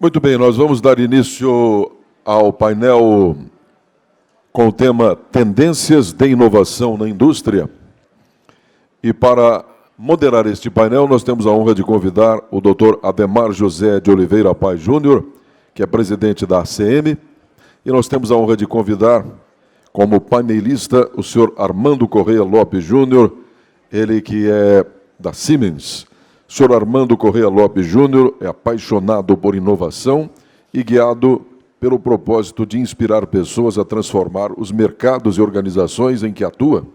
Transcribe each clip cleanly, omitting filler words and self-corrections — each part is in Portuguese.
Muito bem, nós vamos dar início ao painel com o tema Tendências de Inovação na Indústria. E para moderar este painel, nós temos a honra de convidar o Dr. Ademar José de Oliveira Paz Júnior, que é presidente da ACM, e nós temos a honra de convidar como painelista o senhor Armando Correia Lopes Júnior, ele que é da Siemens. O senhor Armando Correia Lopes Júnior é apaixonado por inovação e guiado pelo propósito de inspirar pessoas a transformar os mercados e organizações em que atua.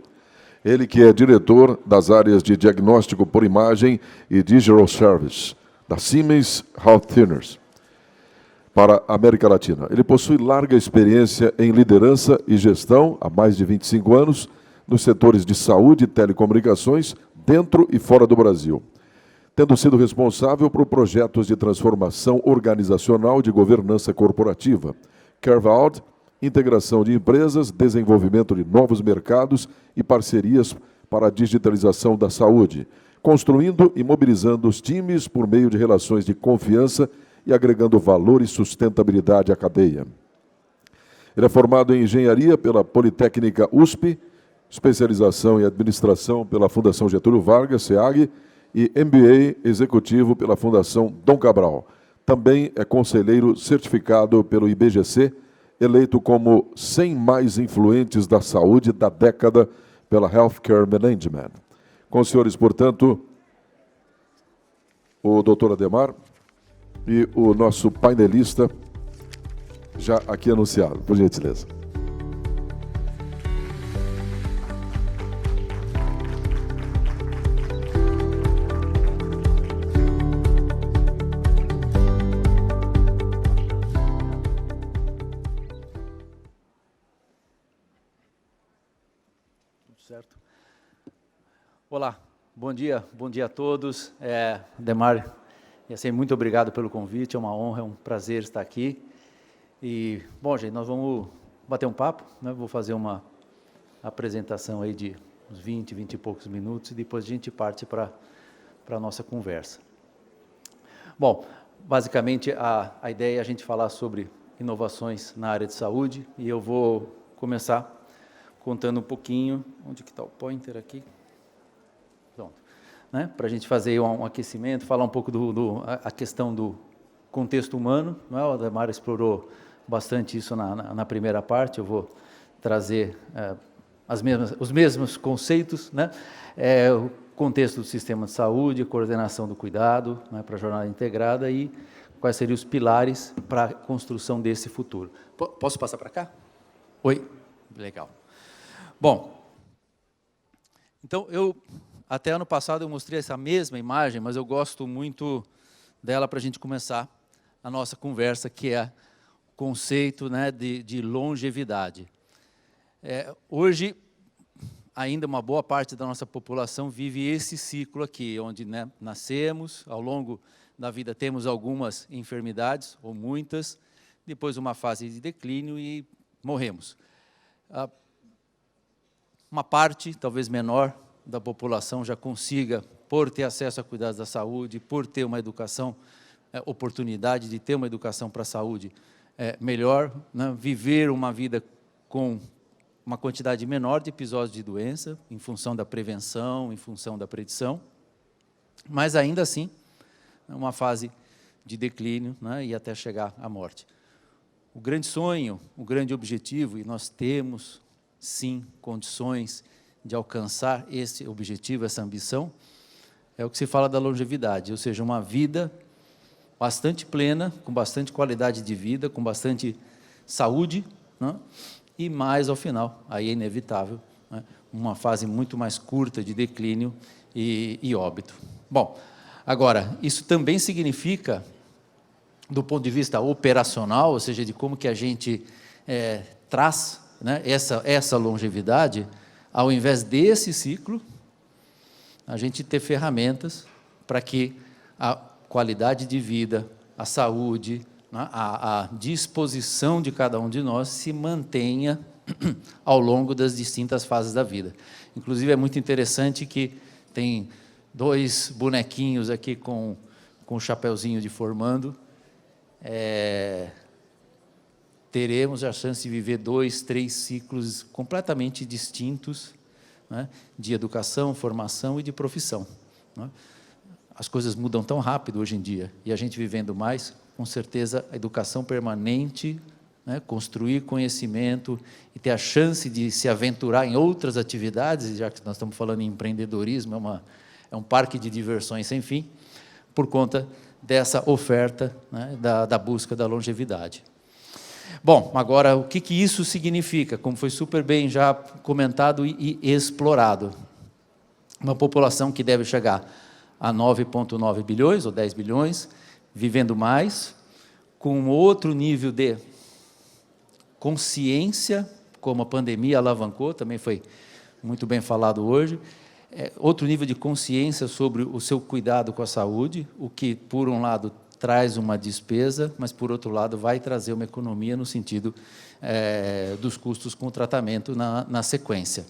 Ele que é diretor das áreas de diagnóstico por imagem e digital service da Siemens Healthineers para a América Latina. Ele possui larga experiência em liderança e gestão, há mais de 25 anos, nos setores de saúde e telecomunicações, dentro e fora do Brasil, tendo sido responsável por projetos de transformação organizacional de governança corporativa, carve-out, integração de empresas, desenvolvimento de novos mercados e parcerias para a digitalização da saúde, construindo e mobilizando os times por meio de relações de confiança e agregando valor e sustentabilidade à cadeia. Ele é formado em Engenharia pela Politécnica USP, especialização em Administração pela Fundação Getúlio Vargas, SEAG, e MBA Executivo pela Fundação Dom Cabral. Também é conselheiro certificado pelo IBGC, eleito como 100 mais influentes da saúde da década pela Healthcare Management. Com os senhores, portanto, o doutor Ademar e o nosso painelista, já aqui anunciado, por gentileza. Certo. Olá, bom dia a todos. Ademar, muito obrigado pelo convite, é uma honra, é um prazer estar aqui. E, bom, gente, nós vamos bater um papo, né? Vou fazer uma apresentação aí de uns 20 e poucos minutos e depois a gente parte para a nossa conversa. Bom, basicamente a ideia é a gente falar sobre inovações na área de saúde e eu vou começar contando um pouquinho, onde que está o pointer aqui? Pronto. Né? Para a gente fazer um aquecimento, falar um pouco a questão do contexto humano, não é? O Ademar explorou bastante isso na primeira parte, eu vou trazer os mesmos conceitos, né? O contexto do sistema de saúde, coordenação do cuidado, né, para a jornada integrada e quais seriam os pilares para a construção desse futuro. Posso passar para cá? Oi? Legal. Bom, então, até ano passado eu mostrei essa mesma imagem, mas eu gosto muito dela para a gente começar a nossa conversa, que é o conceito, né, de longevidade. Hoje, ainda uma boa parte da nossa população vive esse ciclo aqui, onde, né, nascemos, ao longo da vida temos algumas enfermidades, ou muitas, depois uma fase de declínio e morremos. Uma parte, talvez menor, da população já consiga, por ter acesso a cuidados da saúde, por ter uma educação, oportunidade de ter uma educação para a saúde melhor, né, viver uma vida com uma quantidade menor de episódios de doença, em função da prevenção, em função da predição, mas ainda assim, uma fase de declínio, né, e até chegar à morte. O grande sonho, o grande objetivo, e nós temos sim, condições de alcançar esse objetivo, essa ambição, é o que se fala da longevidade, ou seja, uma vida bastante plena, com bastante qualidade de vida, com bastante saúde, né? E mais ao final, aí é inevitável, né? Uma fase muito mais curta de declínio e óbito. Bom, agora, isso também significa, do ponto de vista operacional, ou seja, de como que a gente traz, né, essa longevidade, ao invés desse ciclo, a gente ter ferramentas para que a qualidade de vida, a saúde, né, a disposição de cada um de nós se mantenha ao longo das distintas fases da vida. Inclusive, é muito interessante que tem 2 bonequinhos aqui com o chapeuzinho de formando, teremos a chance de viver 2, 3 ciclos completamente distintos, né, de educação, formação e de profissão, né? As coisas mudam tão rápido hoje em dia, e a gente vivendo mais, com certeza, a educação permanente, né, construir conhecimento e ter a chance de se aventurar em outras atividades, já que nós estamos falando em empreendedorismo, é um parque de diversões sem fim, por conta dessa oferta, né, da busca da longevidade. Bom, agora, o que isso significa? Como foi super bem já comentado e explorado. Uma população que deve chegar a 9,9 bilhões, ou 10 bilhões, vivendo mais, com outro nível de consciência, como a pandemia alavancou, também foi muito bem falado hoje, outro nível de consciência sobre o seu cuidado com a saúde, o que, por um lado, traz uma despesa, mas, por outro lado, vai trazer uma economia no sentido dos custos com o tratamento na sequência.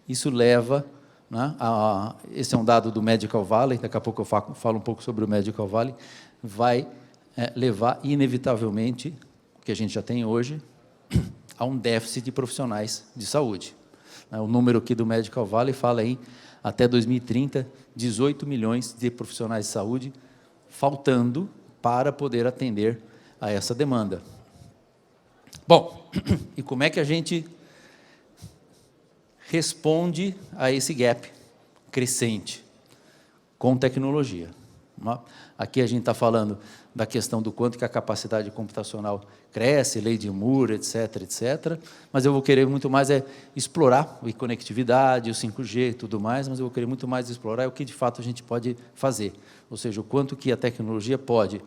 Isso leva, né, esse é um dado do Medical Valley, daqui a pouco eu falo um pouco sobre o Medical Valley, vai levar, inevitavelmente, o que a gente já tem hoje, a um déficit de profissionais de saúde. O número aqui do Medical Valley fala em, até 2030, 18 milhões de profissionais de saúde faltando para poder atender a essa demanda. Bom, e como é que a gente responde a esse gap crescente? Com tecnologia. Aqui a gente está falando da questão do quanto que a capacidade computacional cresce, lei de Moore, etc., etc., mas eu vou querer muito mais explorar a conectividade, o 5G e tudo mais, mas eu vou querer muito mais explorar o que, de fato, a gente pode fazer, ou seja, o quanto que a tecnologia pode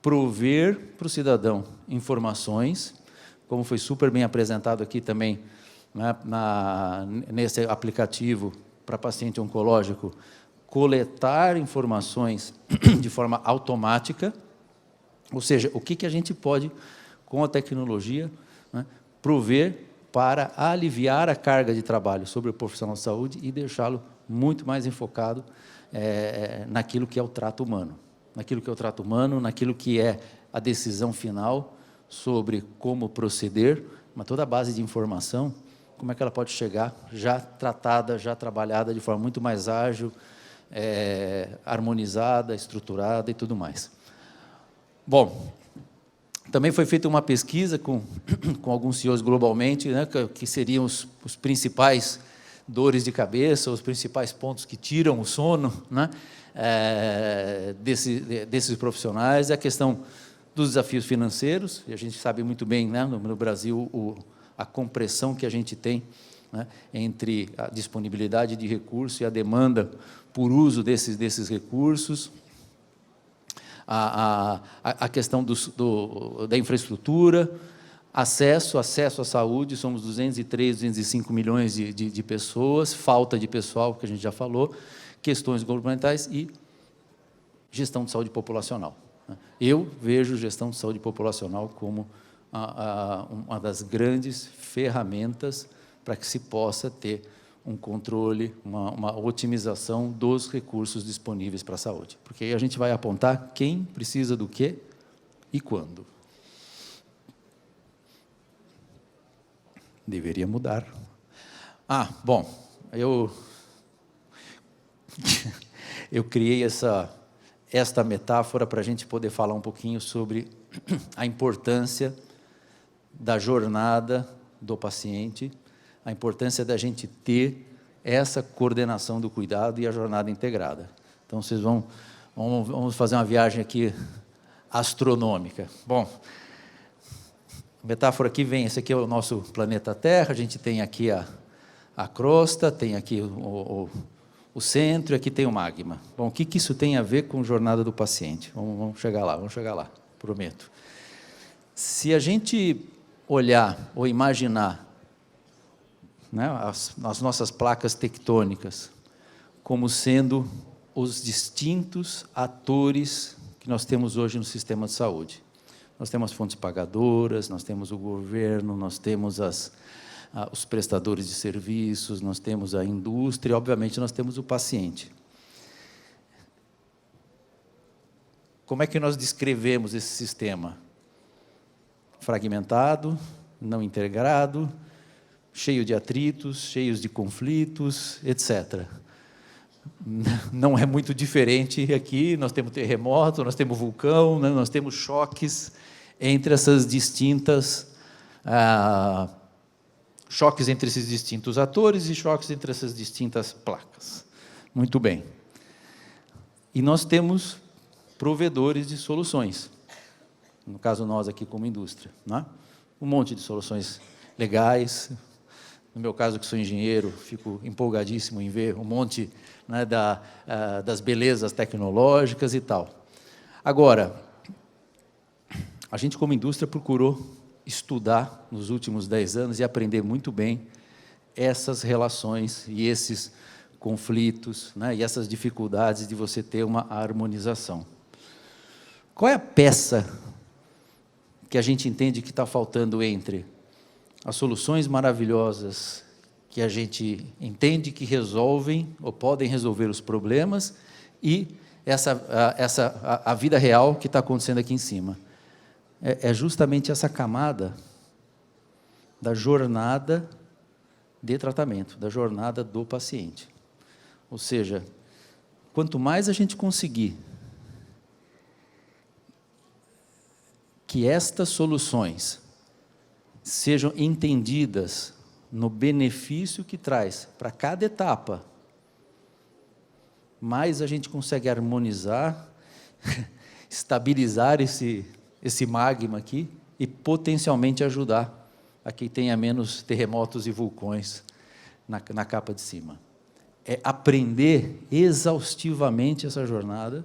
prover para o cidadão informações, como foi super bem apresentado aqui também, né, nesse aplicativo para paciente oncológico, coletar informações de forma automática, ou seja, o que a gente pode, com a tecnologia, né, prover para aliviar a carga de trabalho sobre o profissional de saúde e deixá-lo muito mais enfocado naquilo que é o trato humano, naquilo que é a decisão final sobre como proceder, mas toda a base de informação, como é que ela pode chegar já tratada, já trabalhada de forma muito mais ágil, harmonizada, estruturada e tudo mais. Bom, também foi feita uma pesquisa com alguns CEOs globalmente, né, que seriam os principais dores de cabeça, os principais pontos que tiram o sono, né, desses profissionais, a questão dos desafios financeiros, e a gente sabe muito bem, né, no Brasil, a compressão que a gente tem, né, entre a disponibilidade de recursos e a demanda por uso desses recursos, a questão da infraestrutura, acesso à saúde, somos 203, 205 milhões de pessoas, falta de pessoal, que a gente já falou, questões governamentais e gestão de saúde populacional. Eu vejo gestão de saúde populacional como uma das grandes ferramentas para que se possa ter um controle, uma otimização dos recursos disponíveis para a saúde. Porque aí a gente vai apontar quem precisa do quê e quando. Deveria mudar. Bom, eu criei esta metáfora para a gente poder falar um pouquinho sobre a importância da jornada do paciente, a importância da gente ter essa coordenação do cuidado e a jornada integrada. Então, vocês vamos fazer uma viagem aqui astronômica. Bom, a metáfora aqui vem, esse aqui é o nosso planeta Terra, a gente tem aqui a crosta, tem aqui o centro, e aqui tem o magma. Bom, o que isso tem a ver com a jornada do paciente? Vamos chegar lá, prometo. Se a gente olhar ou imaginar, né, as nossas placas tectônicas como sendo os distintos atores que nós temos hoje no sistema de saúde. Nós temos as fontes pagadoras, nós temos o governo, nós temos os prestadores de serviços, nós temos a indústria, e, obviamente, nós temos o paciente. como é que nós descrevemos esse sistema? Fragmentado, não integrado, cheio de atritos, cheios de conflitos, etc. Não é muito diferente aqui, nós temos terremoto, nós temos vulcão, né? Nós temos choques entre essas distintas... choques entre esses distintos atores e choques entre essas distintas placas. Muito bem. E nós temos provedores de soluções. No caso, nós aqui como indústria, né? Um monte de soluções legais. No meu caso, que sou engenheiro, fico empolgadíssimo em ver um monte, né, das belezas tecnológicas e tal. Agora, a gente como indústria procurou estudar nos últimos 10 anos e aprender muito bem essas relações e esses conflitos, né, e essas dificuldades de você ter uma harmonização. Qual é a peça que a gente entende que está faltando entre as soluções maravilhosas que a gente entende que resolvem ou podem resolver os problemas e a vida real que está acontecendo aqui em cima? É justamente essa camada da jornada de tratamento, da jornada do paciente. Ou seja, quanto mais a gente conseguir que estas soluções sejam entendidas no benefício que traz para cada etapa, mais a gente consegue harmonizar, estabilizar esse magma aqui e potencialmente ajudar a que tenha menos terremotos e vulcões na capa de cima. É aprender exaustivamente essa jornada,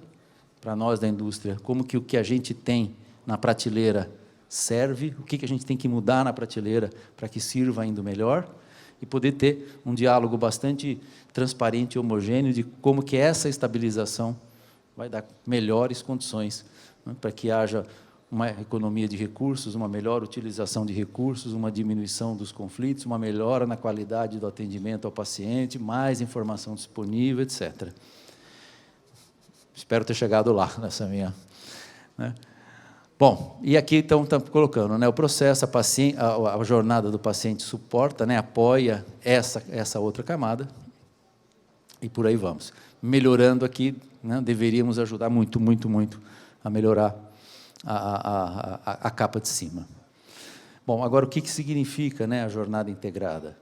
para nós da indústria, como que o que a gente tem na prateleira serve, o que a gente tem que mudar na prateleira para que sirva ainda melhor, e poder ter um diálogo bastante transparente e homogêneo de como que essa estabilização vai dar melhores condições, né, para que haja uma economia de recursos, uma melhor utilização de recursos, uma diminuição dos conflitos, uma melhora na qualidade do atendimento ao paciente, mais informação disponível, etc. Espero ter chegado lá nessa minha... né? Bom, e aqui então estamos colocando, né, o processo, a jornada do paciente suporta, né, apoia essa outra camada, e por aí vamos. Melhorando aqui, né, deveríamos ajudar muito, muito, muito a melhorar a capa de cima. Bom, agora o que significa, né, a jornada integrada?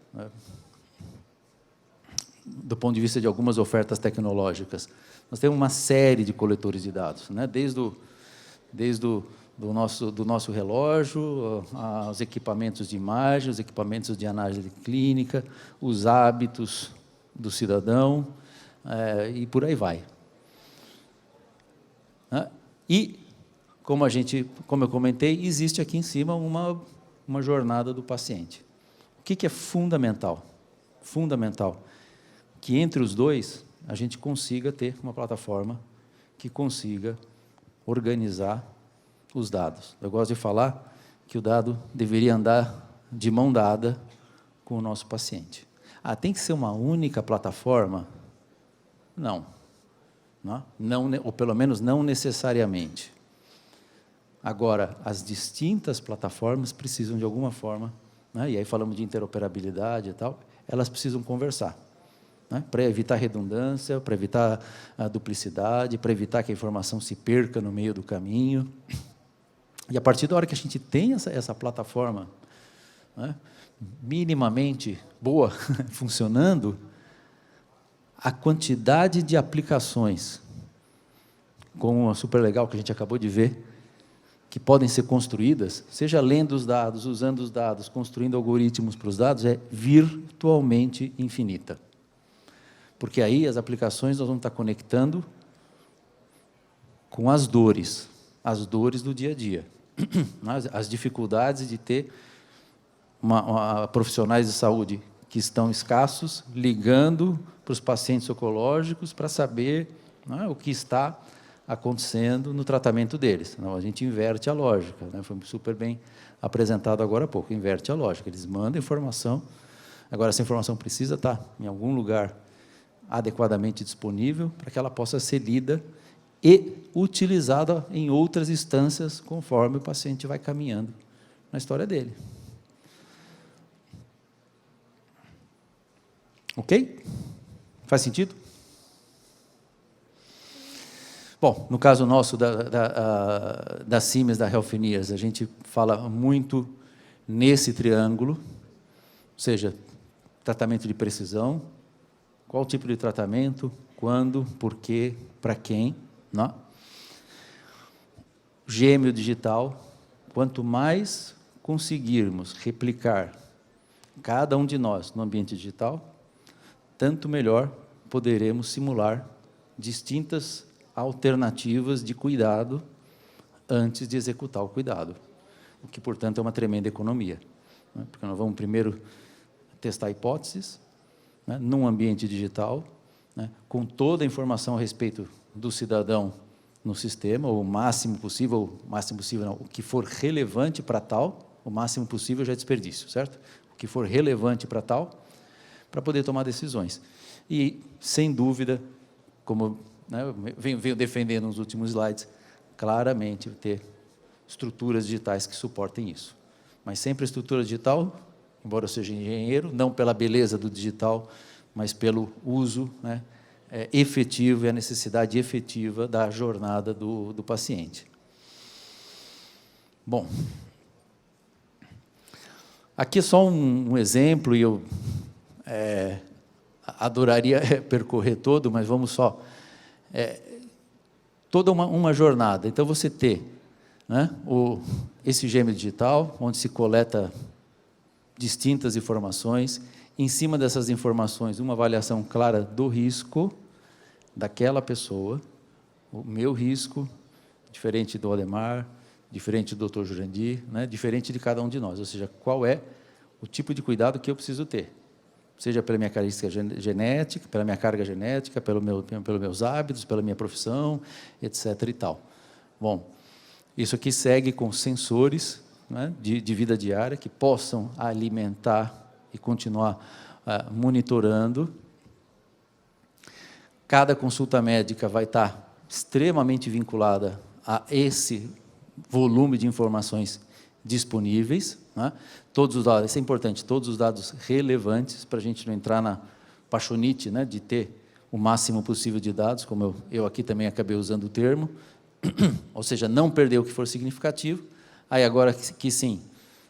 Do ponto de vista de algumas ofertas tecnológicas, nós temos uma série de coletores de dados, né, desde do nosso relógio, aos equipamentos de imagem, os equipamentos de análise clínica, os hábitos do cidadão, e por aí vai. E, como eu comentei, existe aqui em cima uma jornada do paciente. O que é fundamental? Fundamental que entre os dois a gente consiga ter uma plataforma que consiga organizar os dados. Eu gosto de falar que o dado deveria andar de mão dada com o nosso paciente. Tem que ser uma única plataforma? Não. Não, ou pelo menos não necessariamente. Agora, as distintas plataformas precisam, de alguma forma, né, e aí falamos de interoperabilidade e tal, elas precisam conversar, né, para evitar redundância, para evitar a duplicidade, para evitar que a informação se perca no meio do caminho. E a partir da hora que a gente tem essa plataforma, né, minimamente boa, funcionando, a quantidade de aplicações, como uma super legal que a gente acabou de ver, que podem ser construídas, seja lendo os dados, usando os dados, construindo algoritmos para os dados, é virtualmente infinita. Porque aí as aplicações nós vamos estar conectando com as dores do dia a dia. As dificuldades de ter profissionais de saúde que estão escassos, ligando para os pacientes oncológicos para saber, né, o que está acontecendo no tratamento deles. Não, a gente inverte a lógica, né, foi super bem apresentado agora há pouco, inverte a lógica, eles mandam informação, agora essa informação precisa estar em algum lugar adequadamente disponível para que ela possa ser lida e utilizada em outras instâncias, conforme o paciente vai caminhando na história dele. Ok? Faz sentido? Bom, no caso nosso da Siemens, da Healthineers, a gente fala muito nesse triângulo, ou seja, tratamento de precisão, qual tipo de tratamento, quando, por quê, para quem, não? Gêmeo digital, quanto mais conseguirmos replicar cada um de nós no ambiente digital, tanto melhor poderemos simular distintas alternativas de cuidado antes de executar o cuidado, o que, portanto, é uma tremenda economia, né? Porque nós vamos primeiro testar hipóteses, né, num ambiente digital, né, com toda a informação a respeito do cidadão no sistema, o máximo possível não, o que for relevante para tal, o máximo possível já é desperdício, certo? O que for relevante para tal, para poder tomar decisões. E, sem dúvida, como, né, eu venho defendendo nos últimos slides, claramente ter estruturas digitais que suportem isso. Mas sempre a estrutura digital, embora eu seja engenheiro, não pela beleza do digital, mas pelo uso, né, efetivo e a necessidade efetiva da jornada do paciente. Bom, aqui é só um exemplo, e eu adoraria percorrer todo, mas vamos só. Toda uma jornada. Então, você ter, né, esse gêmeo digital, onde se coleta distintas informações, em cima dessas informações, uma avaliação clara do risco daquela pessoa, o meu risco, diferente do Ademar, diferente do Dr. Jurandir, né, diferente de cada um de nós, ou seja, qual é o tipo de cuidado que eu preciso ter, seja pela minha característica genética, pela minha carga genética, pelos meus hábitos, pela minha profissão, etc. e tal. Bom, isso aqui segue com sensores, né, de vida diária que possam alimentar e continuar monitorando. Cada consulta médica vai estar extremamente vinculada a esse volume de informações disponíveis, né? Todos os dados, isso é importante, todos os dados relevantes, para a gente não entrar na paixonite, né, de ter o máximo possível de dados, como eu aqui também acabei usando o termo, ou seja, não perder o que for significativo. Aí agora que sim,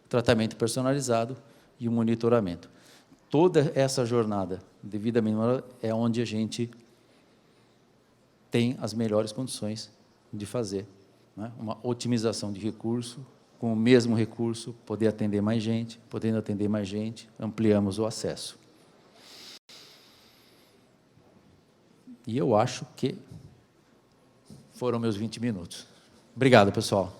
tratamento personalizado e o monitoramento. Toda essa jornada devidamente é onde a gente tem as melhores condições de fazer, né, uma otimização de recurso, com o mesmo recurso, poder atender mais gente, podendo atender mais gente, ampliamos o acesso. E eu acho que foram meus 20 minutos. Obrigado, pessoal.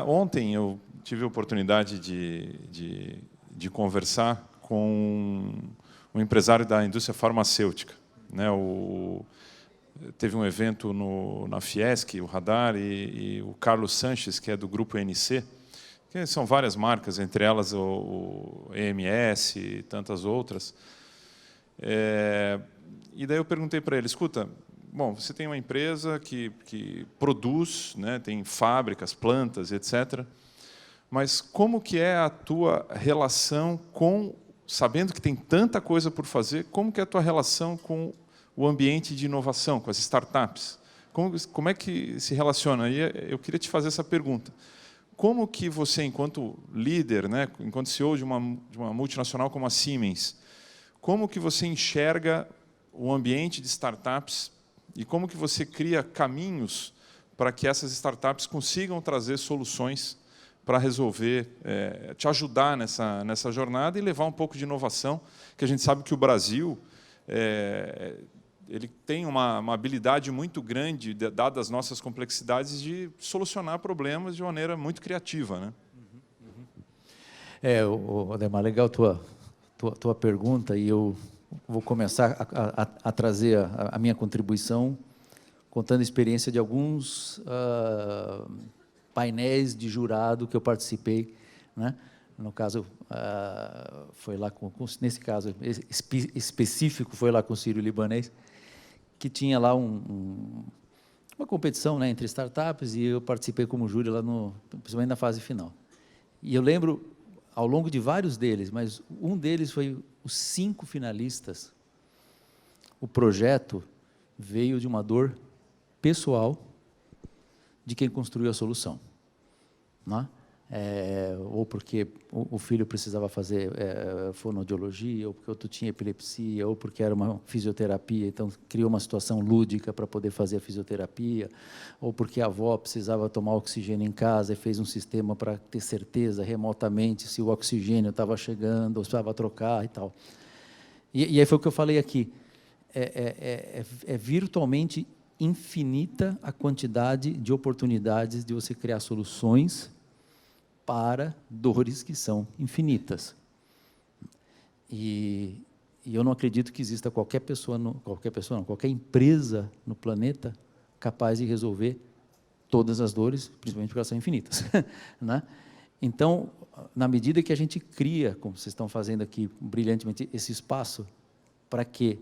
Ontem eu tive a oportunidade de conversar com um empresário da indústria farmacêutica, né? Teve um evento na Fiesc, o Radar, e o Carlos Sanches, que é do grupo NC, que são várias marcas, entre elas o EMS e tantas outras. E daí eu perguntei para ele, escuta, bom, você tem uma empresa que produz, né, tem fábricas, plantas, etc., mas como que é a tua relação com, sabendo que tem tanta coisa por fazer, como que é a tua relação com o ambiente de inovação, com as startups? Como é que se relaciona? E eu queria te fazer essa pergunta. Como que você, enquanto líder, né, enquanto CEO de uma multinacional como a Siemens, como que você enxerga o ambiente de startups e como que você cria caminhos para que essas startups consigam trazer soluções para resolver, te ajudar nessa jornada e levar um pouco de inovação, que a gente sabe que o Brasil ele tem uma habilidade muito grande, dadas as nossas complexidades, de solucionar problemas de maneira muito criativa, né? Ademar, legal tua pergunta, e eu vou começar a trazer a minha contribuição contando a experiência de alguns painéis de jurado que eu participei, né, no caso, foi lá nesse caso específico, foi lá com o Sírio-Libanês, que tinha lá uma competição, né, entre startups, e eu participei como júri lá, principalmente na fase final. E eu lembro, ao longo de vários deles, mas um deles foi os 5 finalistas, o projeto veio de uma dor pessoal de quem construiu a solução, né? Ou porque o filho precisava fazer fonoaudiologia, ou porque outro tinha epilepsia, ou porque era uma fisioterapia, então criou uma situação lúdica para poder fazer a fisioterapia, ou porque a avó precisava tomar oxigênio em casa e fez um sistema para ter certeza remotamente se o oxigênio estava chegando, ou precisava trocar e tal. E aí foi o que eu falei aqui, é virtualmente infinita a quantidade de oportunidades de você criar soluções para dores que são infinitas. E eu não acredito que exista qualquer empresa no planeta capaz de resolver todas as dores, principalmente porque elas são infinitas, né? Então, na medida que a gente cria, como vocês estão fazendo aqui brilhantemente, esse espaço para que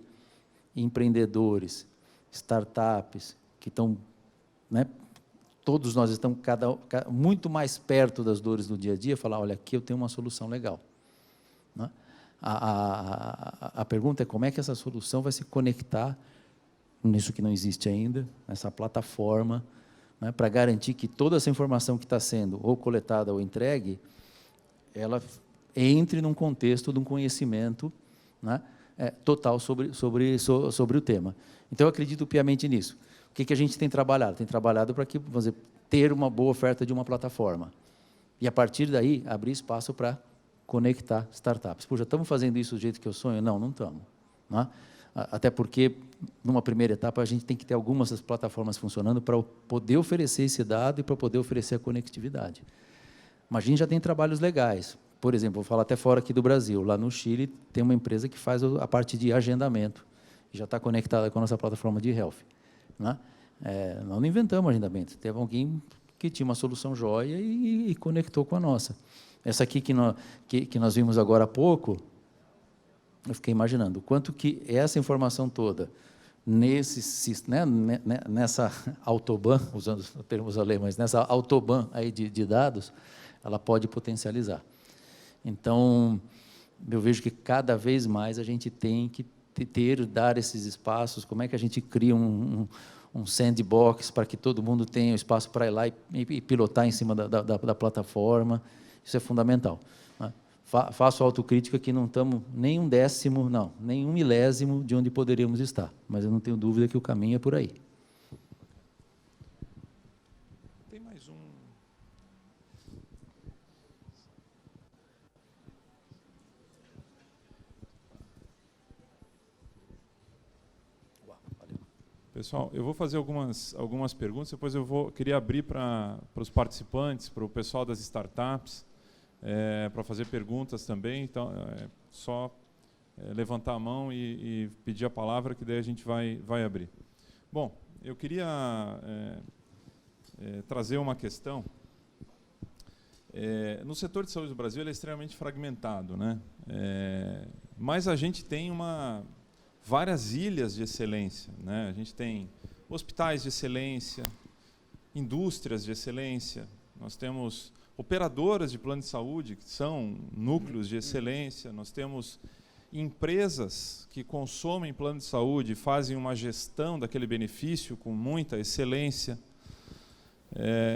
empreendedores, startups, que estão, né, todos nós estamos muito mais perto das dores do dia a dia, falar, olha, aqui eu tenho uma solução legal, né? A pergunta é como é que essa solução vai se conectar nisso que não existe ainda, nessa plataforma, né, para garantir que toda essa informação que está sendo ou coletada ou entregue, ela entre num contexto de um conhecimento, né, total sobre o tema. Então, eu acredito piamente nisso. O que a gente tem trabalhado? Tem trabalhado para que, vamos dizer, ter uma boa oferta de uma plataforma. E, a partir daí, abrir espaço para conectar startups. Pô, já estamos fazendo isso do jeito que eu sonho? Não, não estamos, né? Até porque, numa primeira etapa, a gente tem que ter algumas das plataformas funcionando para poder oferecer esse dado e para poder oferecer a conectividade. Mas a gente já tem trabalhos legais. Por exemplo, vou falar até fora aqui do Brasil. Lá no Chile, tem uma empresa que faz a parte de agendamento. Já está conectada com a nossa plataforma de health, né? Nós não inventamos agendamento. Teve alguém que tinha uma solução jóia e conectou com a nossa. Essa aqui que nós vimos agora há pouco, eu fiquei imaginando o quanto que essa informação toda, nessa autobahn, usando os termos alemães, nessa autobahn aí de dados, ela pode potencializar. Então, eu vejo que cada vez mais a gente tem que dar esses espaços. Como é que a gente cria um sandbox para que todo mundo tenha espaço para ir lá e pilotar em cima da plataforma? Isso é fundamental, né? Faço autocrítica que não estamos nem um décimo, não, nem um milésimo de onde poderíamos estar, mas eu não tenho dúvida que o caminho é por aí. Tem mais um. Pessoal, eu vou fazer algumas perguntas, depois queria abrir para os participantes, para o pessoal das startups, para fazer perguntas também. Então, só levantar a mão e pedir a palavra, que daí a gente vai abrir. Bom, eu queria trazer uma questão. No setor de saúde do Brasil, ele é extremamente fragmentado, né? Mas a gente tem várias ilhas de excelência, né? A gente tem hospitais de excelência, indústrias de excelência, nós temos operadoras de plano de saúde, que são núcleos de excelência, nós temos empresas que consomem plano de saúde e fazem uma gestão daquele benefício com muita excelência.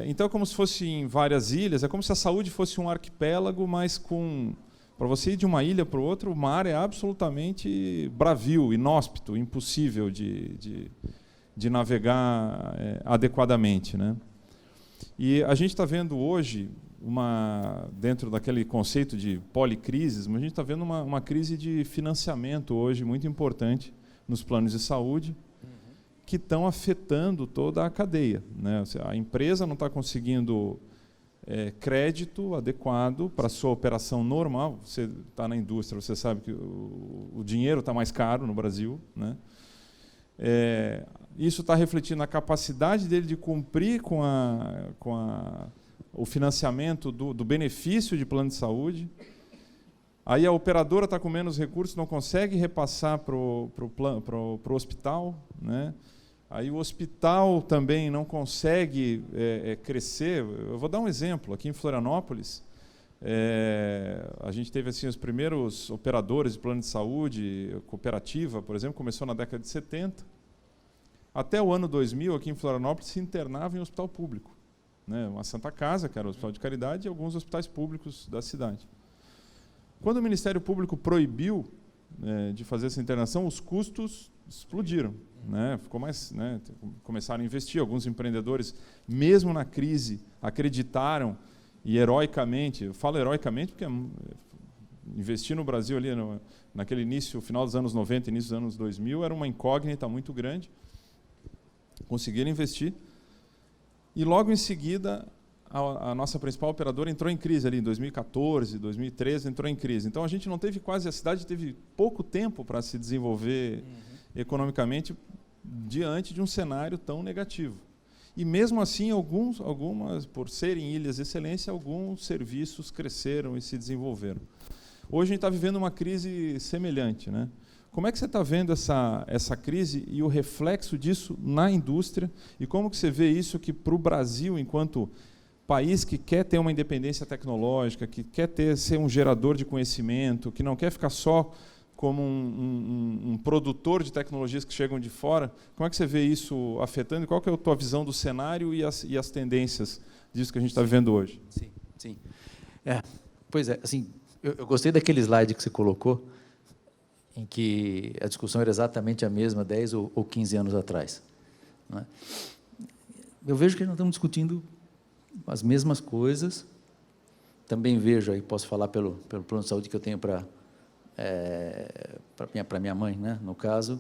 Então, é como se fosse em várias ilhas, é como se a saúde fosse um arquipélago, mas para você ir de uma ilha para outra, o mar é absolutamente bravio, inóspito, impossível de navegar adequadamente, né? E a gente está vendo hoje, dentro daquele conceito de policrises, mas a gente está vendo uma crise de financiamento hoje muito importante nos planos de saúde, que estão afetando toda a cadeia, né? A empresa não está conseguindo crédito adequado para a sua operação normal. Você está na indústria, você sabe que o dinheiro está mais caro no Brasil, né? Isso está refletindo na capacidade dele de cumprir com o financiamento do benefício de plano de saúde. Aí a operadora está com menos recursos, não consegue repassar para o hospital, né? Aí o hospital também não consegue crescer. Eu vou dar um exemplo. Aqui em Florianópolis, a gente teve assim, os primeiros operadores de plano de saúde, cooperativa, por exemplo, começou na década de 70. Até o ano 2000, aqui em Florianópolis, se internava em hospital público, né? Uma Santa Casa, que era o hospital de caridade, e alguns hospitais públicos da cidade. Quando o Ministério Público proibiu de fazer essa internação, os custos explodiram, né? Ficou mais, né? Começaram a investir. Alguns empreendedores, mesmo na crise, acreditaram e heroicamente, eu falo heroicamente porque investir no Brasil ali naquele início, final dos anos 90, início dos anos 2000, era uma incógnita muito grande. Conseguiram investir. E logo em seguida, a nossa principal operadora entrou em crise ali em 2014, 2013, entrou em crise. Então a gente não teve quase, a cidade teve pouco tempo para se desenvolver economicamente diante de um cenário tão negativo. E mesmo assim, algumas, por serem ilhas de excelência, alguns serviços cresceram e se desenvolveram. Hoje a gente está vivendo uma crise semelhante, né? Como é que você está vendo essa crise e o reflexo disso na indústria? E como que você vê isso que para o Brasil, enquanto país que quer ter uma independência tecnológica, que quer ser um gerador de conhecimento, que não quer ficar só como um produtor de tecnologias que chegam de fora, como é que você vê isso afetando? E qual que é a tua visão do cenário e as tendências disso que a gente está vivendo hoje? Sim, sim. Pois é, assim, eu gostei daquele slide que você colocou, em que a discussão era exatamente a mesma 10 ou 15 anos atrás, né? Eu vejo que nós estamos discutindo as mesmas coisas. Também vejo, aí posso falar pelo plano de saúde que eu tenho para minha mãe, né? No caso,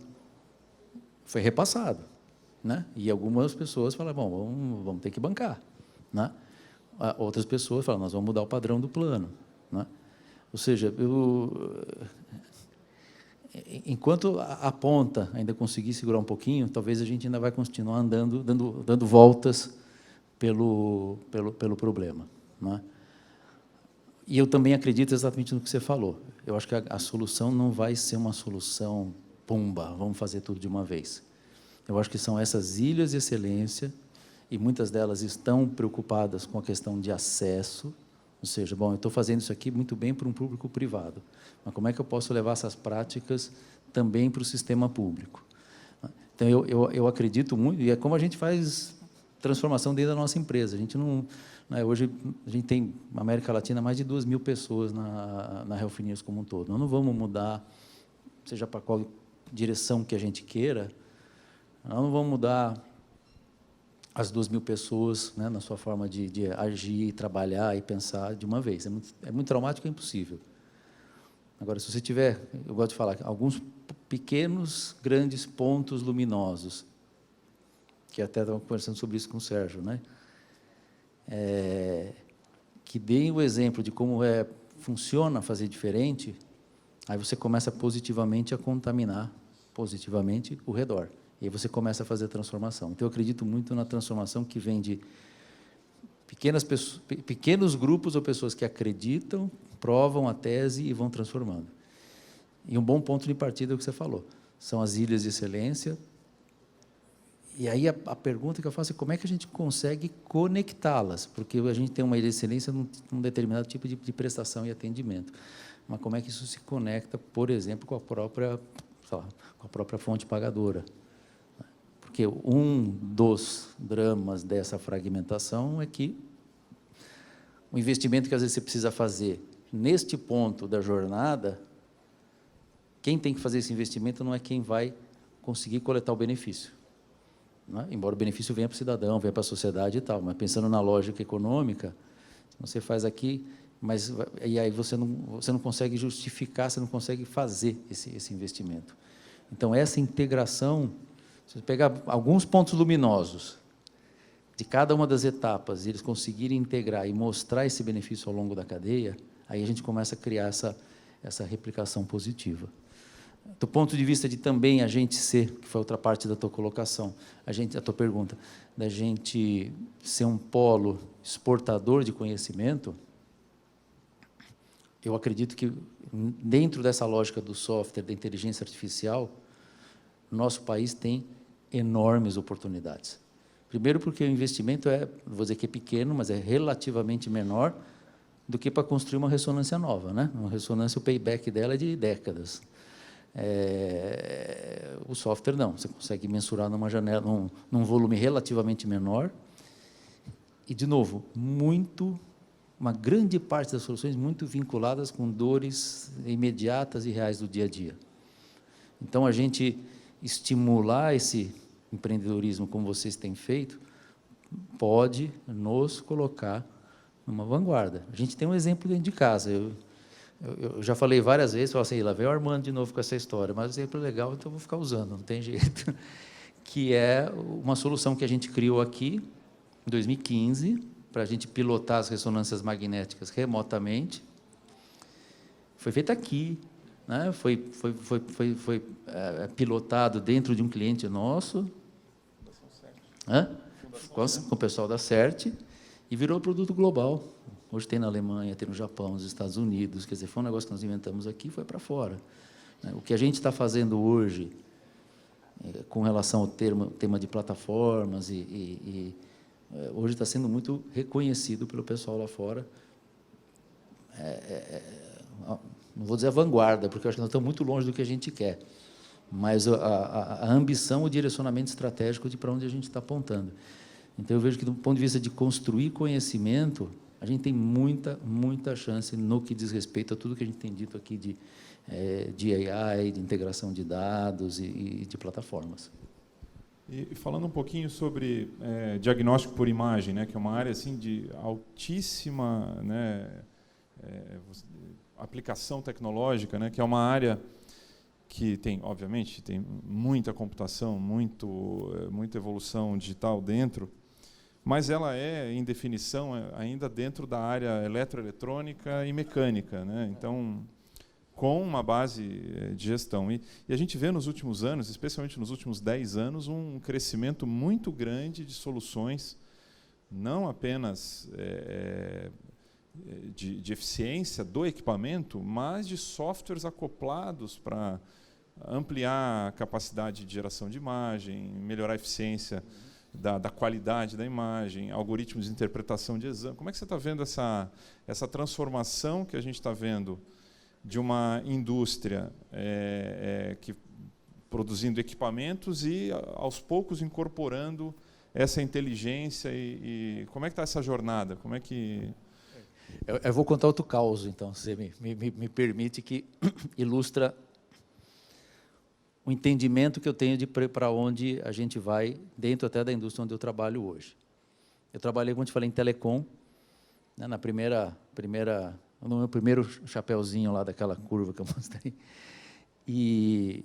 foi repassado, né? E algumas pessoas falam, bom, vamos ter que bancar, né? Outras pessoas falam, nós vamos mudar o padrão do plano, né? Ou seja, enquanto a ponta ainda conseguir segurar um pouquinho, talvez a gente ainda vai continuar andando, dando voltas pelo problema, né? E eu também acredito exatamente no que você falou. Eu acho que a solução não vai ser uma solução pumba, vamos fazer tudo de uma vez. Eu acho que são essas ilhas de excelência, e muitas delas estão preocupadas com a questão de acesso, ou seja, bom, eu estou fazendo isso aqui muito bem para um público privado, mas como é que eu posso levar essas práticas também para o sistema público? Então, eu acredito muito, e é como a gente faz transformação dentro da nossa empresa. A gente não, né, hoje a gente tem, na América Latina, mais de 2.000 pessoas na Health News como um todo. Nós não vamos mudar, seja para qual direção que a gente queira, nós não vamos mudar as 2.000 pessoas, né, na sua forma de agir, trabalhar e pensar de uma vez. É muito traumático, é impossível. Agora, se você tiver, eu gosto de falar, alguns pequenos, grandes pontos luminosos, que até estava conversando sobre isso com o Sérgio, né? Que deem o exemplo de como funciona fazer diferente, aí você começa positivamente a contaminar positivamente o redor. E aí você começa a fazer a transformação. Então, eu acredito muito na transformação que vem de pequenos grupos ou pessoas que acreditam, provam a tese e vão transformando. E um bom ponto de partida é o que você falou, são as ilhas de excelência. E aí a pergunta que eu faço é como é que a gente consegue conectá-las, porque a gente tem uma ilha de excelência num determinado tipo de prestação e atendimento, mas como é que isso se conecta, por exemplo, com a própria fonte pagadora? Porque um dos dramas dessa fragmentação é que o investimento que às vezes você precisa fazer neste ponto da jornada, quem tem que fazer esse investimento não é quem vai conseguir coletar o benefício, né? Embora o benefício venha para o cidadão, venha para a sociedade e tal, mas pensando na lógica econômica, você faz aqui, mas e aí você não consegue justificar, você não consegue fazer esse investimento. Então, essa integração, se você pegar alguns pontos luminosos de cada uma das etapas, e eles conseguirem integrar e mostrar esse benefício ao longo da cadeia, aí a gente começa a criar essa replicação positiva. do ponto de vista de também a gente ser, que foi outra parte da tua colocação, a tua pergunta, da gente ser um polo exportador de conhecimento, eu acredito que, dentro dessa lógica do software, da inteligência artificial, nosso país tem enormes oportunidades. Primeiro porque o investimento vou dizer que é pequeno, mas é relativamente menor do que para construir uma ressonância nova, né? Uma ressonância, o payback dela é de décadas. O software não, você consegue mensurar numa janela, num volume relativamente menor. E, de novo, uma grande parte das soluções muito vinculadas com dores imediatas e reais do dia a dia. Então, a gente estimular esse empreendedorismo, como vocês têm feito, pode nos colocar numa vanguarda. A gente tem um exemplo dentro de casa. Eu já falei várias vezes, falei assim, lá veio o Armando de novo com essa história, mas o exemplo é legal, então eu vou ficar usando, não tem jeito. Que é uma solução que a gente criou aqui, em 2015, para a gente pilotar as ressonâncias magnéticas remotamente. Foi feita aqui, né? Foi pilotado dentro de um cliente nosso, com o pessoal da CERT, e virou produto global. Hoje tem na Alemanha, tem no Japão, nos Estados Unidos, quer dizer, foi um negócio que nós inventamos aqui e foi para fora. O que a gente está fazendo hoje, com relação ao tema de plataformas, hoje está sendo muito reconhecido pelo pessoal lá fora. Não vou dizer a vanguarda, porque eu acho que nós estamos muito longe do que a gente quer, mas a ambição, o direcionamento estratégico de para onde a gente está apontando. Então, eu vejo que, do ponto de vista de construir conhecimento, a gente tem muita chance no que diz respeito a tudo que a gente tem dito aqui de AI, de integração de dados e de plataformas. E falando um pouquinho sobre diagnóstico por imagem, né, que é uma área assim, de altíssima, né, aplicação tecnológica, né, que é uma área que tem, obviamente, tem muita computação, muita evolução digital dentro, mas ela é, em definição, ainda dentro da área eletroeletrônica e mecânica, né? Então, com uma base de gestão. E a gente vê nos últimos anos, especialmente nos últimos 10 anos, um crescimento muito grande de soluções, não apenas de eficiência do equipamento, mas de softwares acoplados para ampliar a capacidade de geração de imagem, melhorar a eficiência da qualidade da imagem, algoritmos de interpretação de exame. Como é que você está vendo essa transformação que a gente está vendo de uma indústria que produzindo equipamentos e, aos poucos, incorporando essa inteligência? E como é que está essa jornada? Como é que... Eu vou contar outro caos, então, se você me permite, que ilustra o entendimento que eu tenho de para onde a gente vai, dentro até da indústria onde eu trabalho hoje. Eu trabalhei, como eu te falei, em telecom, né, no meu primeiro chapeuzinho lá daquela curva que eu mostrei. E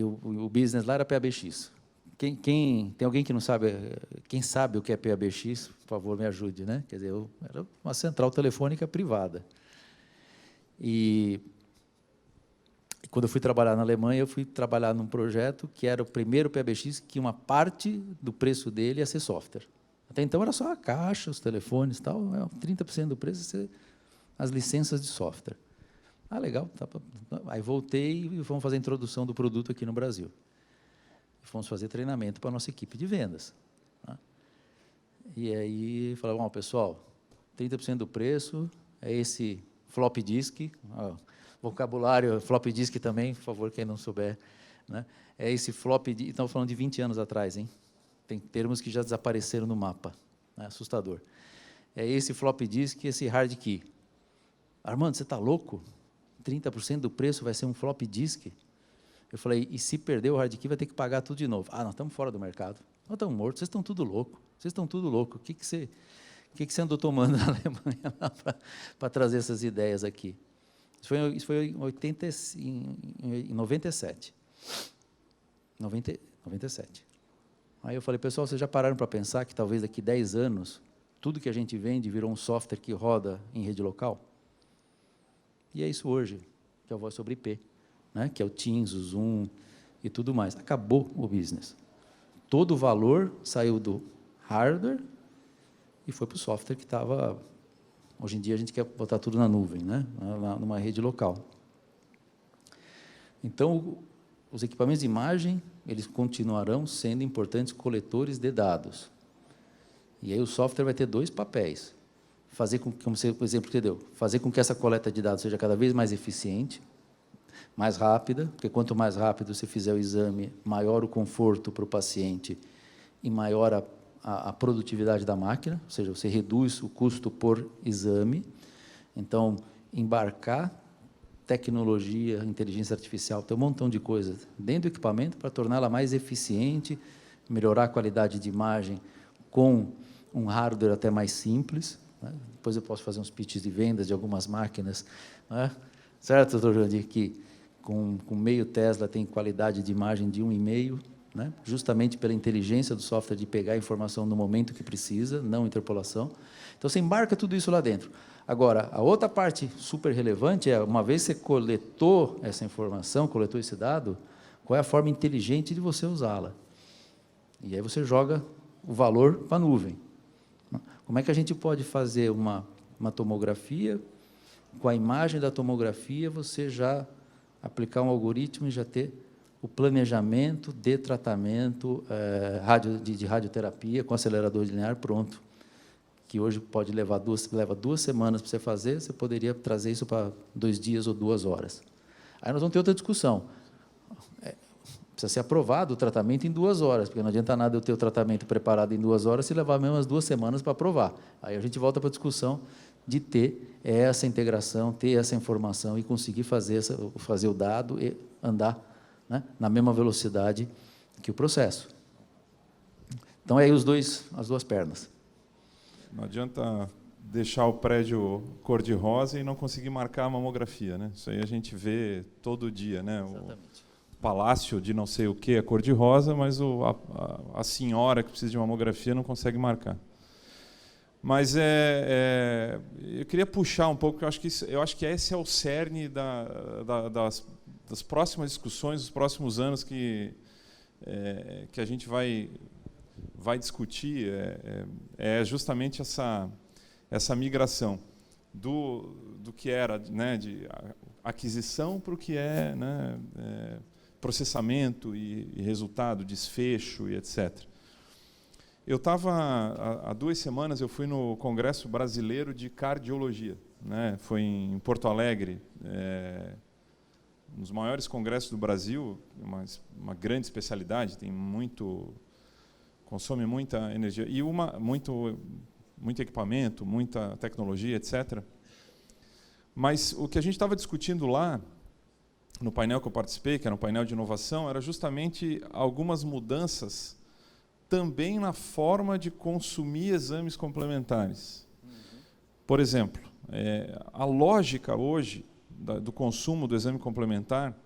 o business lá era PABX. Tem alguém que não sabe, quem sabe o que é PABX, por favor, me ajude, né? Quer dizer, era uma central telefônica privada. E quando eu fui trabalhar na Alemanha, eu fui trabalhar num projeto que era o primeiro PABX, que uma parte do preço dele ia ser software. Até então era só a caixa, os telefones, tal, 30% do preço ia ser as licenças de software. Ah, legal. Tá. Aí voltei e fomos fazer a introdução do produto aqui no Brasil. Fomos fazer treinamento para a nossa equipe de vendas. Tá? E aí falaram, bom, pessoal, 30% do preço é esse floppy disk, vocabulário floppy disk também, por favor, quem não souber, né? É esse floppy disk, estamos falando de 20 anos atrás, hein? Tem termos que já desapareceram no mapa, né? Assustador. É esse floppy disk e esse hard key. Armando, você está louco? 30% do preço vai ser um floppy disk? Eu falei, e se perder o hard key, vai ter que pagar tudo de novo. Ah, nós estamos fora do mercado. Nós estamos mortos, vocês estão tudo louco. Vocês estão tudo louco. O que você andou tomando na Alemanha para trazer essas ideias aqui? Isso foi em 97. 97. Aí eu falei, pessoal, vocês já pararam para pensar que talvez daqui 10 anos, tudo que a gente vende virou um software que roda em rede local? E é isso hoje, que é o Voz sobre IP. né, que é o Teams, o Zoom e tudo mais. Acabou o business. Todo o valor saiu do hardware e foi para o software que estava... Hoje em dia, a gente quer botar tudo na nuvem, né, numa rede local. Então, os equipamentos de imagem, eles continuarão sendo importantes coletores de dados. E aí o software vai ter dois papéis. Fazer com que, como você, por exemplo, entendeu? Fazer com que essa coleta de dados seja cada vez mais eficiente, mais rápida, porque quanto mais rápido você fizer o exame, maior o conforto para o paciente e maior a produtividade da máquina, ou seja, você reduz o custo por exame. Então, embarcar tecnologia, inteligência artificial, tem um montão de coisas dentro do equipamento para torná-la mais eficiente, melhorar a qualidade de imagem com um hardware até mais simples, né? Depois eu posso fazer uns pitches de vendas de algumas máquinas, né? Certo, doutor Jandir, que com meio Tesla tem qualidade de imagem de 1,5, né? Justamente pela inteligência do software de pegar a informação no momento que precisa, não interpolação. Então, você embarca tudo isso lá dentro. Agora, a outra parte super relevante é, uma vez que você coletou essa informação, coletou esse dado, qual é a forma inteligente de você usá-la? E aí você joga o valor para a nuvem. Como é que a gente pode fazer uma tomografia, com a imagem da tomografia, você já aplicar um algoritmo e já ter o planejamento de tratamento de radioterapia com acelerador linear pronto, que hoje pode leva 2 semanas para você fazer, você poderia trazer isso para 2 dias ou 2 horas. Aí nós vamos ter outra discussão. Precisa ser aprovado o tratamento em 2 horas, porque não adianta nada eu ter o tratamento preparado em 2 horas se levar mesmo as 2 semanas para aprovar. Aí a gente volta para a discussão de ter essa integração, ter essa informação e conseguir fazer o dado e andar, né, na mesma velocidade que o processo. Então, é aí as 2 pernas. Não adianta deixar o prédio cor-de-rosa e não conseguir marcar a mamografia, né? Isso aí a gente vê todo dia, né? Exatamente. O palácio de não sei o que é cor-de-rosa, mas a senhora que precisa de mamografia não consegue marcar. Mas eu queria puxar um pouco, porque eu acho que esse é o cerne das próximas discussões, dos próximos anos que a gente vai discutir, é justamente essa migração do que era, né, de aquisição para o que é, né, processamento e resultado, desfecho e etc. Eu estava, há 2 semanas, eu fui no Congresso Brasileiro de Cardiologia, né? Foi em Porto Alegre, um dos maiores congressos do Brasil, uma grande especialidade, consome muita energia e muito equipamento, muita tecnologia, etc. Mas o que a gente estava discutindo lá, no painel que eu participei, que era um painel de inovação, era justamente algumas mudanças também na forma de consumir exames complementares. Por exemplo, a lógica hoje do consumo do exame complementar,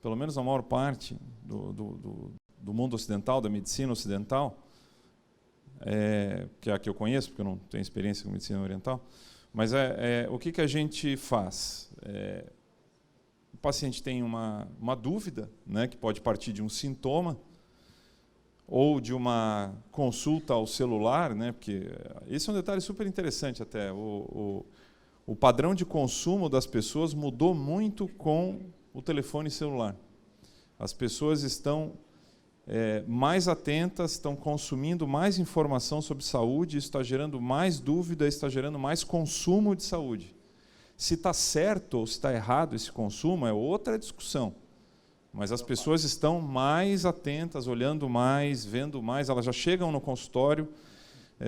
pelo menos na maior parte do mundo ocidental, da medicina ocidental, que é a que eu conheço, porque eu não tenho experiência com medicina oriental, mas o que a gente faz? O paciente tem uma dúvida, né, que pode partir de um sintoma, ou de uma consulta ao celular, né, porque esse é um detalhe super interessante até. O padrão de consumo das pessoas mudou muito com o telefone celular. As pessoas estão mais atentas, estão consumindo mais informação sobre saúde, isso está gerando mais dúvida, está gerando mais consumo de saúde. Se está certo ou se está errado esse consumo é outra discussão. Mas as pessoas estão mais atentas, olhando mais, vendo mais, elas já chegam no consultório,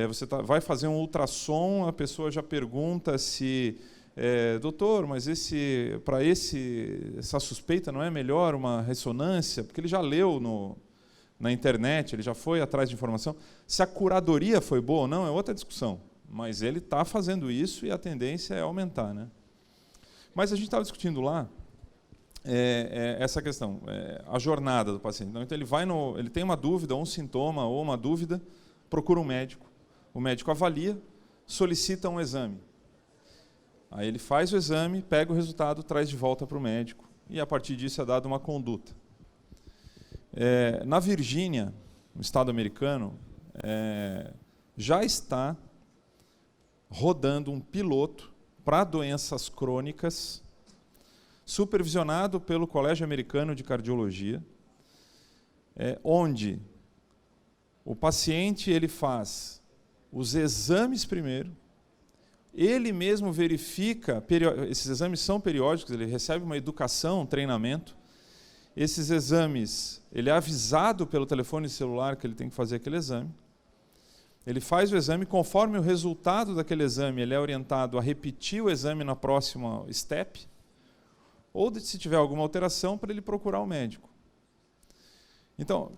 você vai fazer um ultrassom, a pessoa já pergunta se, doutor, mas essa suspeita não é melhor uma ressonância? Porque ele já leu na internet, ele já foi atrás de informação. Se a curadoria foi boa ou não, é outra discussão. Mas ele está fazendo isso e a tendência é aumentar, né? Mas a gente estava discutindo lá essa questão, a jornada do paciente. Então ele tem uma dúvida, um sintoma ou uma dúvida, procura um médico. O médico avalia, solicita um exame. Aí ele faz o exame, pega o resultado, traz de volta para o médico. e, a partir disso, é dada uma conduta. Na Virgínia, no estado americano, já está rodando um piloto para doenças crônicas, supervisionado pelo Colégio Americano de Cardiologia, onde o paciente ele faz os exames primeiro, ele mesmo verifica, esses exames são periódicos, ele recebe uma educação, um treinamento. Esses exames, ele é avisado pelo telefone celular que ele tem que fazer aquele exame. Ele faz o exame, conforme o resultado daquele exame, ele é orientado a repetir o exame na próxima step, ou se tiver alguma alteração, para ele procurar o médico. Então,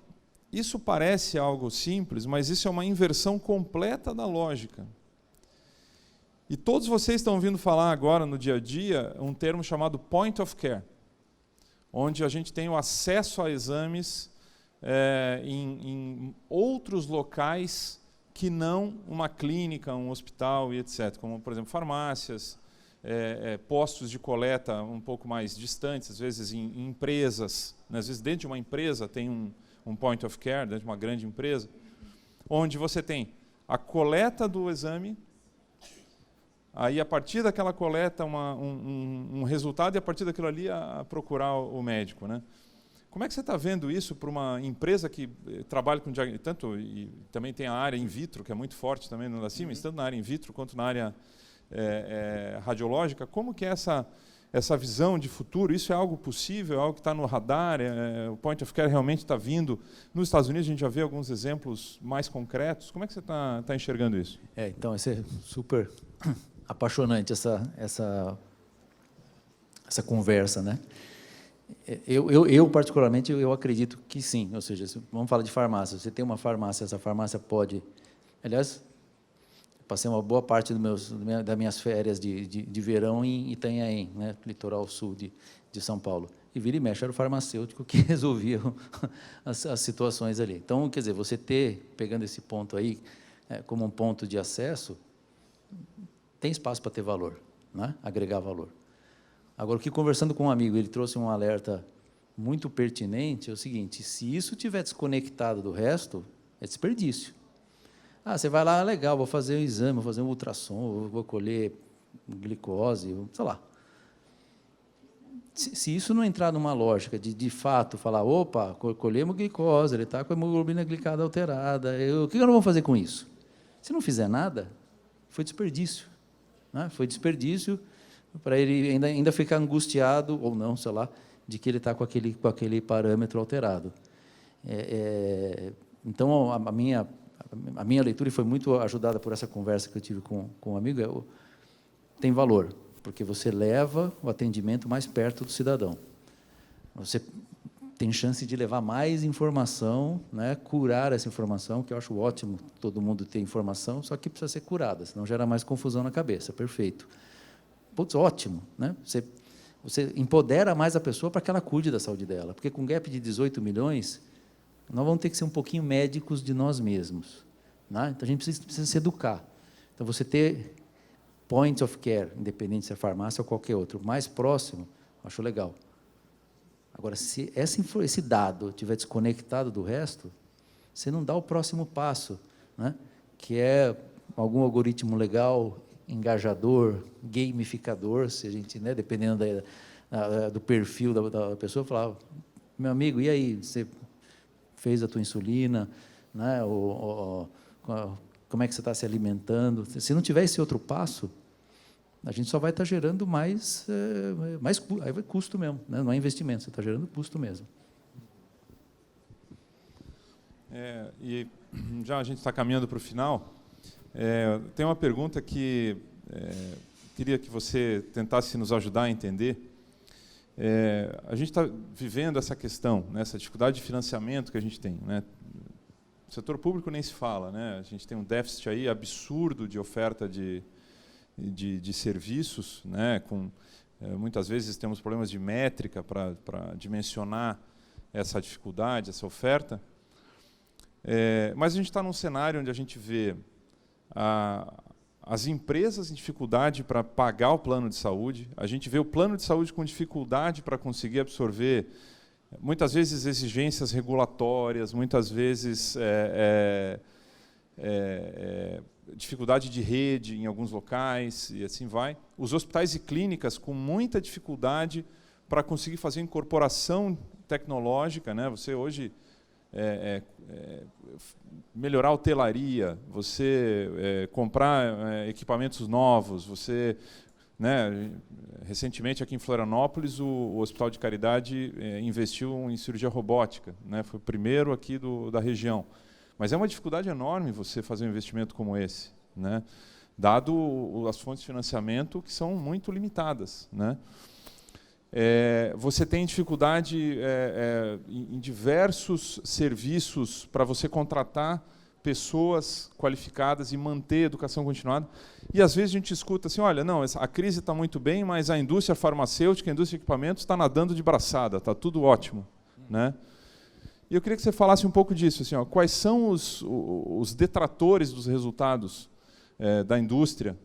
isso parece algo simples, mas isso é uma inversão completa da lógica. E todos vocês estão ouvindo falar agora, no dia a dia, um termo chamado point of care, onde a gente tem o acesso a exames em outros locais que não uma clínica, um hospital e etc., como, por exemplo, farmácias, postos de coleta um pouco mais distantes, às vezes em empresas, né? Às vezes dentro de uma empresa tem um point of care, dentro de uma grande empresa, onde você tem a coleta do exame, aí a partir daquela coleta um resultado e a partir daquilo ali a procurar o médico, né? Como é que você está vendo isso para uma empresa que trabalha com tanto e também tem a área in vitro, que é muito forte também no da Siemens, tanto na área in vitro quanto na área radiológica? Como que é essa visão de futuro? Isso é algo possível, é algo que está no radar? O point of care realmente está vindo? Nos Estados Unidos a gente já vê alguns exemplos mais concretos. Como é que você está enxergando isso? Então, isso é super apaixonante, essa conversa, né? Eu particularmente, eu acredito que sim. Ou seja, vamos falar de farmácia. Você tem uma farmácia, essa farmácia pode... Aliás, passei uma boa parte das minhas férias de verão em Itanhaém, né, litoral sul de São Paulo. E vira e mexe, era o farmacêutico que resolvia as situações ali. Então, quer dizer, você pegando esse ponto aí como um ponto de acesso, tem espaço para ter valor, né? Agregar valor. Agora, o que, conversando com um amigo, ele trouxe um alerta muito pertinente, é o seguinte: se isso estiver desconectado do resto, é desperdício. Você vai lá, legal, vou fazer um exame, vou fazer um ultrassom, vou colher glicose, sei lá. Se isso não entrar numa lógica de fato, falar, opa, colhemos glicose, ele está com a hemoglobina glicada alterada, o que nós vamos fazer com isso? Se não fizer nada, foi desperdício, né? Foi desperdício para ele ainda ficar angustiado, ou não, sei lá, de que ele está com aquele parâmetro alterado. Então, a minha leitura, e foi muito ajudada por essa conversa que eu tive com um amigo, tem valor, porque você leva o atendimento mais perto do cidadão. Você tem chance de levar mais informação, né, curar essa informação, que eu acho ótimo todo mundo ter informação, só que precisa ser curada, senão gera mais confusão na cabeça. Perfeito. Putz, ótimo, né? Você empodera mais a pessoa para que ela cuide da saúde dela, porque com um gap de 18 milhões, nós vamos ter que ser um pouquinho médicos de nós mesmos, né? Então, a gente precisa se educar. Então, você ter points of care, independente se é farmácia ou qualquer outro, mais próximo, acho legal. Agora, se esse dado estiver desconectado do resto, você não dá o próximo passo, né? Que é algum algoritmo legal, engajador, gamificador, se a gente, né, dependendo do perfil da pessoa, falar, meu amigo, e aí, você fez a tua insulina, né? Como é que você está se alimentando? Se não tiver esse outro passo, a gente só vai estar gerando mais aí vai custo mesmo, né? Não é investimento, você está gerando custo mesmo. E já a gente está caminhando para o final. Tem uma pergunta que queria que você tentasse nos ajudar a entender. A gente está vivendo essa questão, né, essa dificuldade de financiamento que a gente tem, né? O setor público nem se fala, né? A gente tem um déficit aí absurdo de oferta de serviços, né? Muitas vezes temos problemas de métrica para dimensionar essa dificuldade, essa oferta. Mas a gente está num cenário onde a gente vê a as empresas em dificuldade para pagar o plano de saúde, a gente vê o plano de saúde com dificuldade para conseguir absorver, muitas vezes, exigências regulatórias, muitas vezes dificuldade de rede em alguns locais, e assim vai. Os hospitais e clínicas com muita dificuldade para conseguir fazer incorporação tecnológica, né? Você hoje melhorar a hotelaria, você comprar equipamentos novos, você, né, recentemente aqui em Florianópolis o Hospital de Caridade investiu em cirurgia robótica, né? Foi o primeiro aqui da região. Mas é uma dificuldade enorme você fazer um investimento como esse, né? Dado as fontes de financiamento que são muito limitadas, né? Você tem dificuldade em diversos serviços para você contratar pessoas qualificadas e manter a educação continuada. E, às vezes, a gente escuta assim, olha, não, a crise está muito bem, mas a indústria farmacêutica, a indústria de equipamentos está nadando de braçada, está tudo ótimo, né? E eu queria que você falasse um pouco disso, assim, ó, quais são os detratores dos resultados da indústria,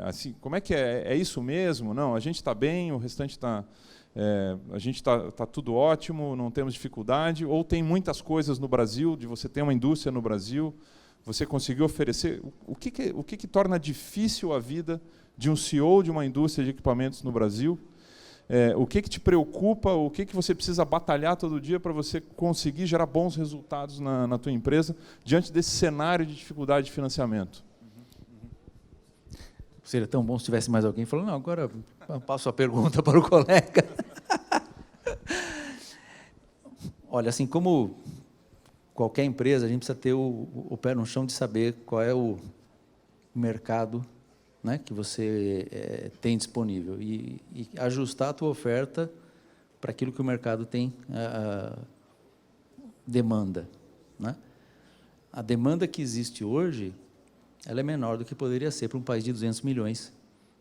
assim, como é que é isso mesmo? Não, a gente está bem, o restante está, a gente está tudo ótimo, não temos dificuldade, ou tem muitas coisas no Brasil, de você ter uma indústria no Brasil, você conseguiu oferecer, o que torna difícil a vida de um CEO de uma indústria de equipamentos no Brasil? O que te preocupa, o que você precisa batalhar todo dia para você conseguir gerar bons resultados na tua empresa diante desse cenário de dificuldade de financiamento? Seria tão bom se tivesse mais alguém falando, não, agora eu passo a pergunta para o colega. Olha, assim, como qualquer empresa, a gente precisa ter o pé no chão de saber qual é o mercado, né, que você tem disponível e ajustar a tua oferta para aquilo que o mercado tem demanda, né? A demanda que existe hoje, ela é menor do que poderia ser para um país de 200 milhões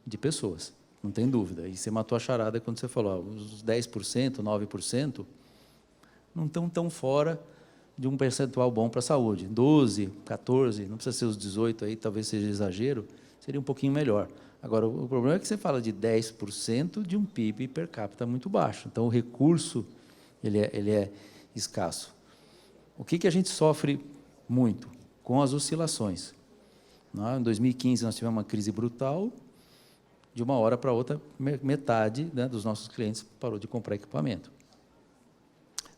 de pessoas, não tem dúvida. E você matou a charada quando você falou, os 10%, 9%, não estão tão fora de um percentual bom para a saúde. 12, 14, não precisa ser os 18, aí talvez seja exagero, seria um pouquinho melhor. Agora, o problema é que você fala de 10% de um PIB per capita muito baixo. Então, o recurso ele é escasso. O que a gente sofre muito? Com as oscilações. Em 2015, nós tivemos uma crise brutal, de uma hora para outra, metade, né, dos nossos clientes parou de comprar equipamento.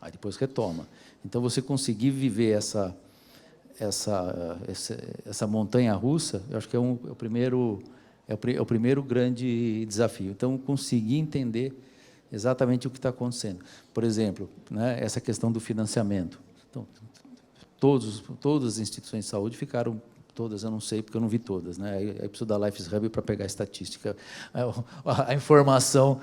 Aí depois retoma. Então, você conseguir viver essa montanha-russa, eu acho que é o primeiro grande desafio. Então, conseguir entender exatamente o que está acontecendo. Por exemplo, né, essa questão do financiamento. Então, todas as instituições de saúde ficaram, todas, eu não sei, porque eu não vi todas, né? Aí preciso da Life Hub para pegar a estatística, a informação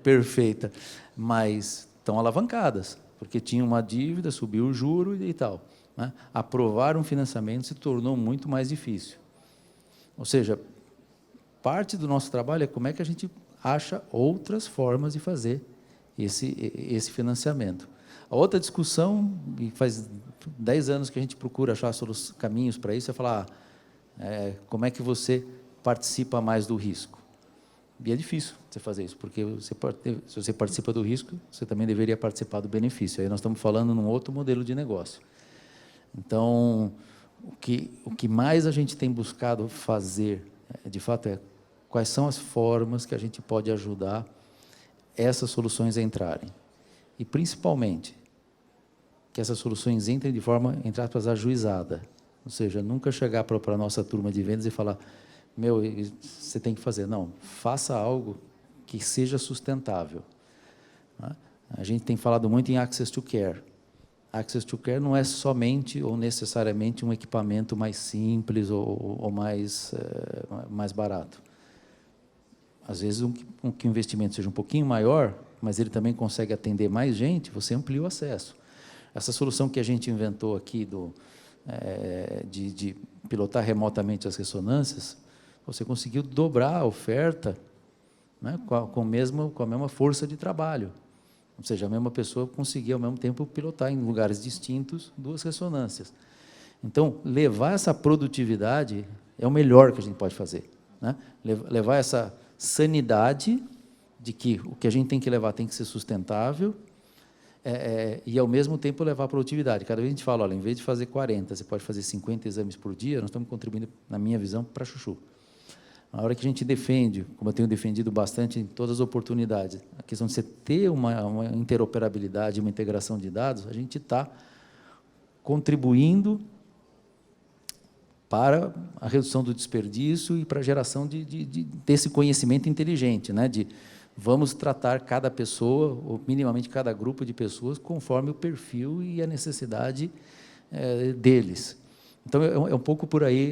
perfeita. Mas estão alavancadas, porque tinha uma dívida, subiu o juro e tal. Né? Aprovar um financiamento se tornou muito mais difícil. Ou seja, parte do nosso trabalho é como é que a gente acha outras formas de fazer esse financiamento. A outra discussão, e faz 10 anos que a gente procura achar caminhos para isso, é falar como é que você participa mais do risco. E é difícil você fazer isso, porque se você participa do risco, você também deveria participar do benefício. Aí nós estamos falando num outro modelo de negócio. Então, o que mais a gente tem buscado fazer, de fato, quais são as formas que a gente pode ajudar essas soluções a entrarem. E, principalmente, que essas soluções entrem de forma, entre aspas, ajuizada. Ou seja, nunca chegar para a nossa turma de vendas e falar, você tem que fazer. Não, faça algo que seja sustentável. A gente tem falado muito em Access to Care. Access to Care não é somente ou necessariamente um equipamento mais simples ou mais barato. Às vezes, que o investimento seja um pouquinho maior, mas ele também consegue atender mais gente, você amplia o acesso. Essa solução que a gente inventou aqui de pilotar remotamente as ressonâncias, você conseguiu dobrar a oferta, né, com a mesma força de trabalho. Ou seja, a mesma pessoa conseguia, ao mesmo tempo, pilotar em lugares distintos 2 ressonâncias. Então, levar essa produtividade é o melhor que a gente pode fazer, né? Levar essa sanidade de que o que a gente tem que levar tem que ser sustentável, e, ao mesmo tempo, levar a produtividade. Cada vez a gente fala, olha, em vez de fazer 40, você pode fazer 50 exames por dia, nós estamos contribuindo, na minha visão, para chuchu. Na hora que a gente defende, como eu tenho defendido bastante em todas as oportunidades, a questão de você ter uma interoperabilidade, uma integração de dados, a gente está contribuindo para a redução do desperdício e para a geração desse conhecimento inteligente, né? De vamos tratar cada pessoa, ou minimamente cada grupo de pessoas, conforme o perfil e a necessidade deles. Então, é um pouco por aí,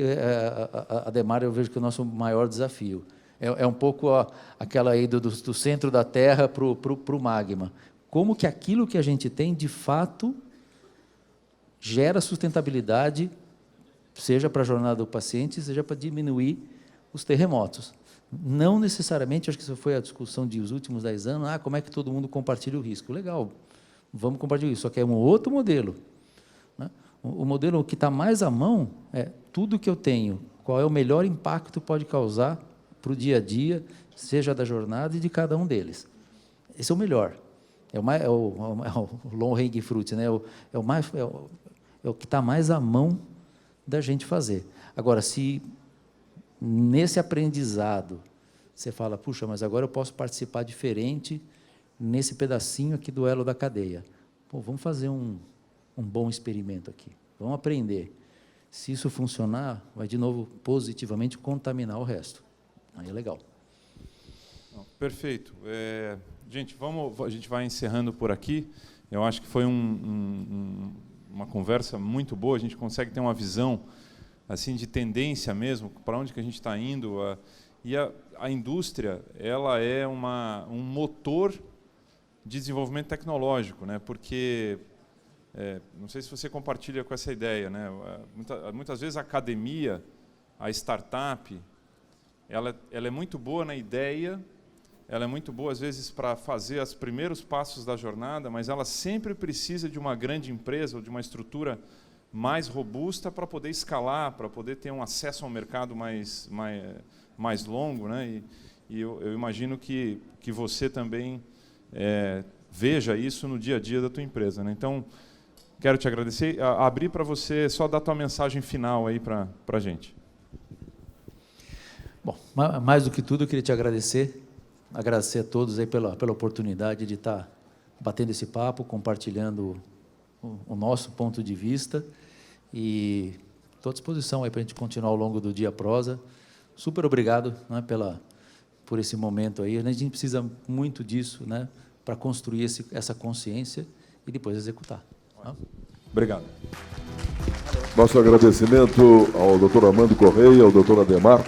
a Demar, eu vejo que é o nosso maior desafio. É um pouco aquela aí do centro da Terra para o magma. Como que aquilo que a gente tem, de fato, gera sustentabilidade, seja para a jornada do paciente, seja para diminuir os terremotos. Não necessariamente, acho que isso foi a discussão dos últimos 10 anos, como é que todo mundo compartilha o risco. Legal, vamos compartilhar isso, só que é um outro modelo, né? O modelo que está mais à mão é tudo que eu tenho, qual é o melhor impacto que pode causar para o dia a dia, seja da jornada e de cada um deles. Esse é o melhor. É o long hanging fruit, né? É o que está mais à mão da gente fazer. Agora, se nesse aprendizado você fala, puxa, mas agora eu posso participar diferente nesse pedacinho aqui do elo da cadeia. Pô, vamos fazer um bom experimento aqui. Vamos aprender. Se isso funcionar, vai, de novo, positivamente contaminar o resto. Aí é legal. Perfeito. Gente, a gente vai encerrando por aqui. Eu acho que foi uma conversa muito boa. A gente consegue ter uma visão assim de tendência mesmo, para onde que a gente está indo. E a indústria, ela é um motor de desenvolvimento tecnológico, né? Porque não sei se você compartilha com essa ideia, né? Muitas vezes a academia, a startup, ela é muito boa na ideia, ela é muito boa às vezes para fazer os primeiros passos da jornada, mas ela sempre precisa de uma grande empresa ou de uma estrutura mais robusta para poder escalar, para poder ter um acesso ao mercado mais longo, né? E eu imagino que você também veja isso no dia a dia da tua empresa, né? Então, quero te agradecer. Abrir para você só dar tua mensagem final aí para a gente. Bom, mais do que tudo, eu queria te agradecer a todos aí pela oportunidade de estar batendo esse papo, compartilhando o nosso ponto de vista, e estou à disposição aí para a gente continuar ao longo do dia prosa. Super obrigado, né, por esse momento aí. A gente precisa muito disso, né, para construir essa consciência e depois executar. Tá? Obrigado. Nosso agradecimento ao Dr. Armando Correia, ao Dr. Ademar,